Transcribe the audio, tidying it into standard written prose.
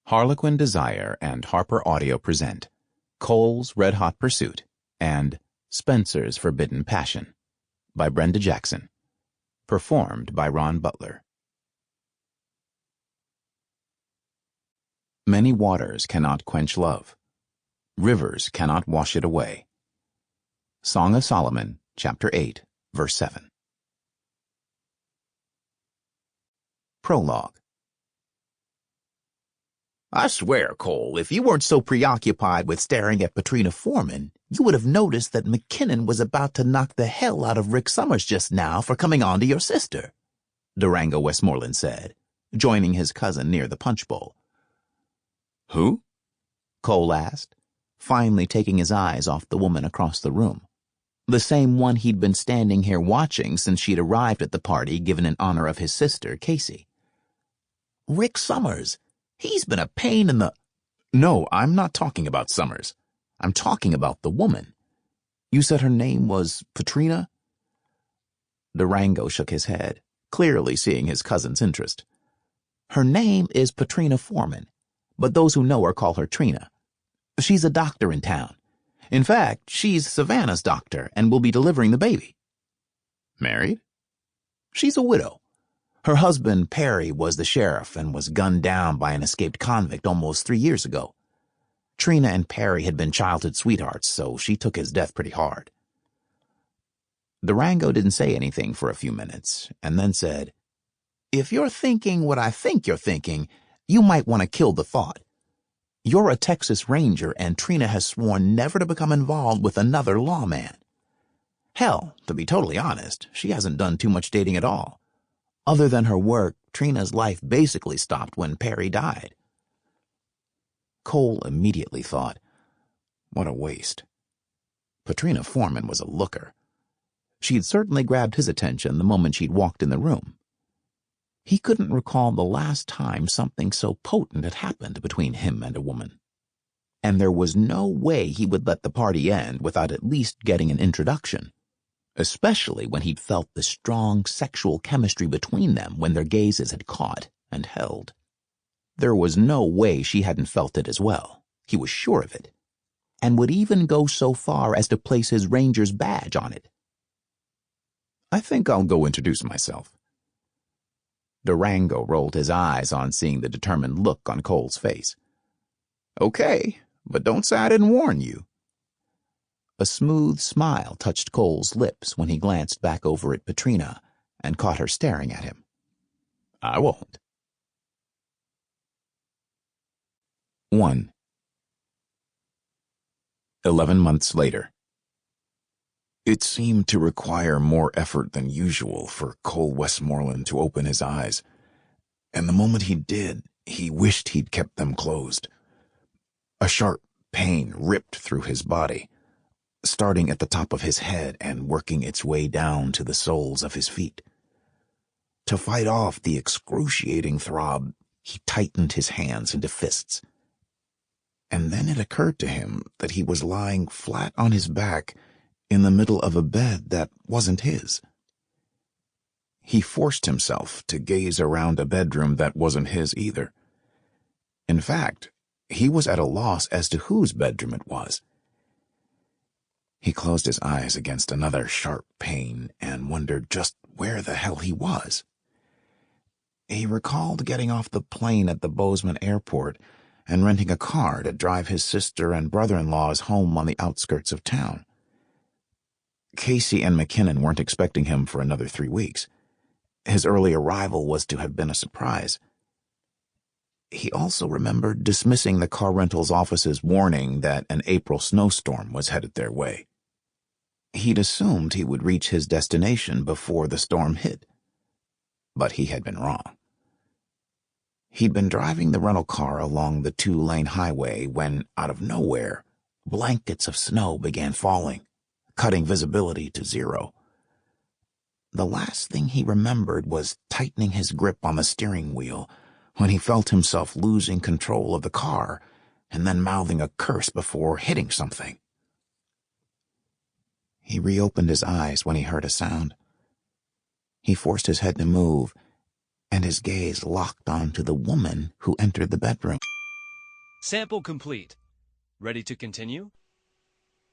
Harlequin Desire and HarlequinAudio present Cole's Red Hot Pursuit and Spencer's Forbidden Passion by Brenda Jackson. Performed by Butler. Many waters cannot quench love. Rivers cannot wash it away. Song of Solomon, chapter 8, verse 7. Prologue. I swear, Cole, if you weren't so preoccupied with staring at Patrina Forman, you would have noticed that McKinnon was about to knock the hell out of Rick Summers just now for coming on to your sister, Durango Westmoreland said, joining his cousin near the punch bowl. Who? Cole asked, finally taking his eyes off the woman across the room, the same one he'd been standing here watching since she'd arrived at the party given in honor of his sister, Casey. Rick Summers. He's been a pain in the... No, I'm not talking about Summers. I'm talking about the woman. You said her name was Patrina? Durango shook his head, clearly seeing his cousin's interest. Her name is Patrina Forman, but those who know her call her Trina. She's a doctor in town. In fact, she's Savannah's doctor and will be delivering the baby. Married? She's a widow. Her husband, Perry, was the sheriff and was gunned down by an escaped convict almost 3 years ago. Trina and Perry had been childhood sweethearts, so she took his death pretty hard. Durango didn't say anything for a few minutes, and then said, "If you're thinking what I think you're thinking, you might want to kill the thought. You're a Texas Ranger, and Trina has sworn never to become involved with another lawman. Hell, to be totally honest, she hasn't done too much dating at all. Other than her work, Trina's life basically stopped when Perry died." Cole immediately thought, what a waste. Patrina Forman was a looker. She'd certainly grabbed his attention the moment she'd walked in the room. He couldn't recall the last time something so potent had happened between him and a woman. And there was no way he would let the party end without at least getting an introduction, especially when he'd felt the strong sexual chemistry between them when their gazes had caught and held. There was no way she hadn't felt it as well. He was sure of it, and would even go so far as to place his ranger's badge on it. "I think I'll go introduce myself." Durango rolled his eyes on seeing the determined look on Cole's face. "Okay, but don't say I didn't warn you." A smooth smile touched Cole's lips when he glanced back over at Patrina and caught her staring at him. "I won't." 1. 11 months later. It seemed to require more effort than usual for Cole Westmoreland to open his eyes, and the moment he did, he wished he'd kept them closed. A sharp pain ripped through his body, starting at the top of his head and working its way down to the soles of his feet. To fight off the excruciating throb, he tightened his hands into fists. And then it occurred to him that he was lying flat on his back in the middle of a bed that wasn't his. He forced himself to gaze around a bedroom that wasn't his either. In fact, he was at a loss as to whose bedroom it was. He closed his eyes against another sharp pain and wondered just where the hell he was. He recalled getting off the plane at the Bozeman airport and renting a car to drive his sister and brother-in-law's home on the outskirts of town. Casey and McKinnon weren't expecting him for another 3 weeks. His early arrival was to have been a surprise. He also remembered dismissing the car rental's office's warning that an April snowstorm was headed their way. He'd assumed he would reach his destination before the storm hit, but he had been wrong. He'd been driving the rental car along the 2-lane highway when, out of nowhere, blankets of snow began falling, cutting visibility to zero. The last thing he remembered was tightening his grip on the steering wheel when he felt himself losing control of the car and then mouthing a curse before hitting something. He reopened his eyes when he heard a sound. He forced his head to move, and his gaze locked onto the woman who entered the bedroom. Sample complete. Ready to continue?